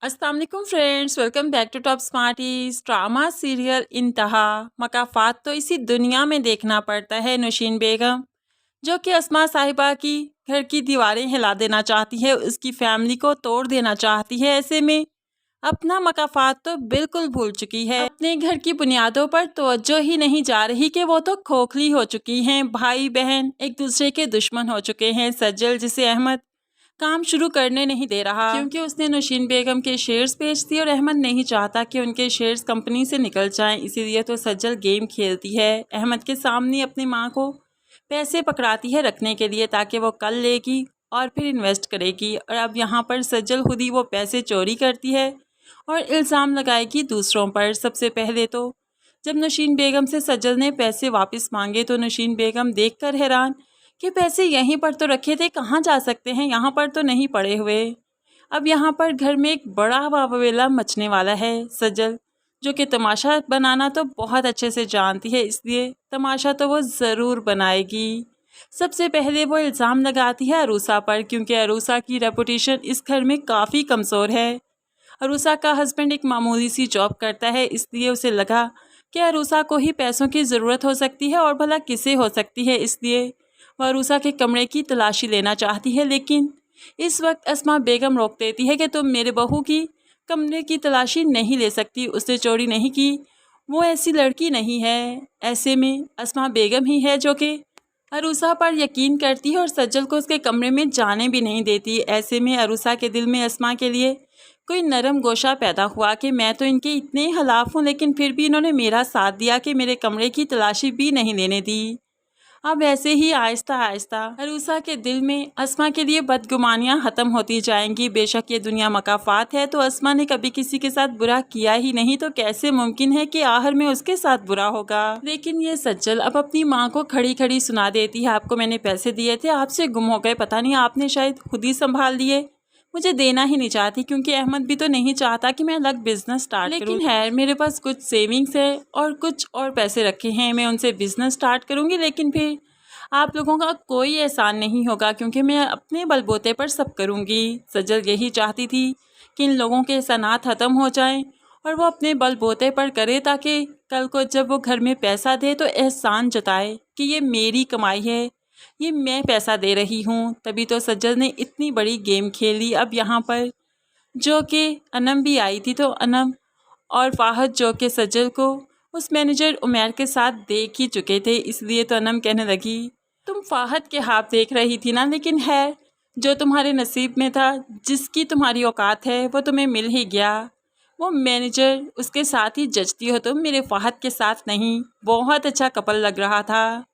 अस्सलाम वालेकुम friends, welcome back to Top Smarties. Drama serial Inteha Makafat तो इसी दुनिया में देखना पड़ता है। नौशीन बेगम जो कि अस्मा साहिबा की घर की दीवारें हिला देना चाहती है, उसकी फैमिली को तोड़ देना चाहती है। ऐसे में अपना मकाफात तो बिल्कुल भूल चुकी है। अपने घर की बुनियादों पर तवज्जो ही नहीं जा रही कि वो तो खोखली हो चुकी हैं। भाई बहन एक दूसरे के दुश्मन हो चुके हैं। सज्जल जिसे अहमद काम शुरू करने नहीं दे रहा क्योंकि उसने नौशीन बेगम के शेयर्स बेच दिए और अहमद नहीं चाहता कि उनके शेयर्स कंपनी से निकल जाएं। इसीलिए तो सज्जल गेम खेलती है, अहमद के सामने अपनी मां को पैसे पकड़ाती है रखने के लिए ताकि वो कल लेगी और फिर इन्वेस्ट करेगी। और अब यहाँ पर सज्जल खुद ही वो पैसे चोरी करती है और इल्ज़ाम लगाएगी दूसरों पर। सबसे पहले तो जब नौशीन बेगम से सज्जल ने पैसे वापस मांगे तो नौशीन बेगम देखकर हैरान कि पैसे यहीं पर तो रखे थे, कहाँ जा सकते हैं, यहाँ पर तो नहीं पड़े हुए। अब यहाँ पर घर में एक बड़ा वावेला मचने वाला है। सज्जल जो कि तमाशा बनाना तो बहुत अच्छे से जानती है, इसलिए तमाशा तो वो ज़रूर बनाएगी। सबसे पहले वो इल्ज़ाम लगाती है अरूसा पर, क्योंकि अरूसा की रेपुटेशन इस घर में काफ़ी कमज़ोर है। अरूसा का हस्बैंड एक मामूली सी जॉब करता है, इसलिए उसे लगा कि अरूसा को ही पैसों की ज़रूरत हो सकती है और भला किसे हो सकती है। इसलिए वह अरूसा के कमरे की तलाशी लेना चाहती है, लेकिन इस वक्त अस्मा बेगम रोक देती है कि तुम मेरे बहू की कमरे की तलाशी नहीं ले सकती, उसने चोरी नहीं की, वो ऐसी लड़की नहीं है। ऐसे में अस्मा बेगम ही है जो कि अरूसा पर यकीन करती है और सज्जल को उसके कमरे में जाने भी नहीं देती। ऐसे में अरूसा के दिल में अस्मा के लिए कोई नरम गोशा पैदा हुआ कि मैं तो इनके इतने खिलाफ हूँ, लेकिन फिर भी इन्होंने मेरा साथ दिया कि मेरे कमरे की तलाशी भी नहीं लेने दी। अब ऐसे ही आहिस्ता आहिस्ता अरूसा के दिल में अस्मा के लिए बदगुमानियां ख़त्म होती जाएंगी। बेशक ये दुनिया मकाफात है, तो अस्मा ने कभी किसी के साथ बुरा किया ही नहीं, तो कैसे मुमकिन है कि आखिर में उसके साथ बुरा होगा। लेकिन ये सज्जल अब अपनी माँ को खड़ी खड़ी सुना देती है, आपको मैंने पैसे दिए थे, आपसे गुम हो गए, पता नहीं आपने शायद खुद ही संभाल लिए, मुझे देना ही नहीं चाहती, क्योंकि अहमद भी तो नहीं चाहता कि मैं अलग बिजनेस स्टार्ट करूं। लेकिन है मेरे पास कुछ सेविंग्स है और कुछ और पैसे रखे हैं, मैं उनसे बिजनेस स्टार्ट करूंगी, लेकिन फिर आप लोगों का कोई एहसान नहीं होगा, क्योंकि मैं अपने बलबूते पर सब करूंगी। सज्जल यही चाहती थी कि इन लोगों के एहसानात ख़त्म हो जाएं और वो अपने बलबूते पर करे, ताकि कल को जब वो घर में पैसा दे तो एहसान जताए कि ये मेरी कमाई है, ये मैं पैसा दे रही हूँ। तभी तो सज्जल ने इतनी बड़ी गेम खेली। अब यहाँ पर जो कि अनम भी आई थी, तो अनम और फाहद जो कि सज्जल को उस मैनेजर उमैर के साथ देख ही चुके थे, इसलिए तो अनम कहने लगी तुम फाहद के हाथ देख रही थी ना, लेकिन है जो तुम्हारे नसीब में था, जिसकी तुम्हारी औकात है, वो तुम्हें मिल ही गया। वो मैनेजर उसके साथ ही जचती हो तुम, मेरे फाहद के साथ नहीं। बहुत अच्छा कपल लग रहा था।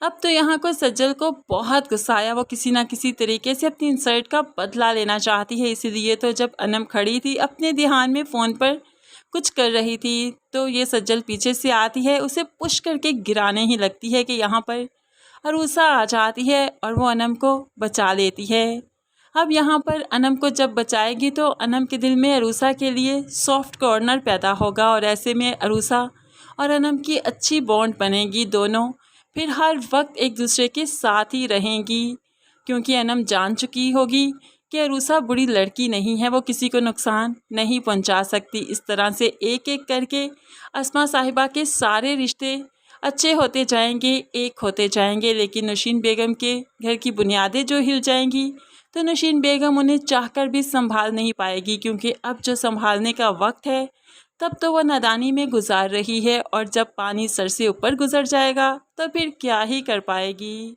अब तो यहाँ को सज्जल को बहुत गुस्सा आया, वो किसी ना किसी तरीके से अपनी इंसल्ट का बदला लेना चाहती है। इसीलिए तो जब अनम खड़ी थी अपने ध्यान में फ़ोन पर कुछ कर रही थी, तो ये सज्जल पीछे से आती है, उसे पुश करके गिराने ही लगती है कि यहाँ पर अरूसा आ जाती है और वो अनम को बचा लेती है। अब यहाँ पर अनम को जब बचाएगी तो अनम के दिल में अरूसा के लिए सॉफ्ट कॉर्नर पैदा होगा और ऐसे में अरूसा और अनम की अच्छी बॉन्ड बनेगी। दोनों फिर हर वक्त एक दूसरे के साथ ही रहेंगी, क्योंकि अनम जान चुकी होगी कि अरूसा बुरी लड़की नहीं है, वो किसी को नुकसान नहीं पहुंचा सकती। इस तरह से एक एक करके अस्मा साहिबा के सारे रिश्ते अच्छे होते जाएंगे, एक होते जाएंगे। लेकिन नौशीन बेगम के घर की बुनियादें जो हिल जाएंगी, तो नौशीन बेगम उन्हें चाहकर भी संभाल नहीं पाएगी, क्योंकि अब जो संभालने का वक्त है तब तो वह नादानी में गुजार रही है, और जब पानी सर से ऊपर गुजर जाएगा तो फिर क्या ही कर पाएगी।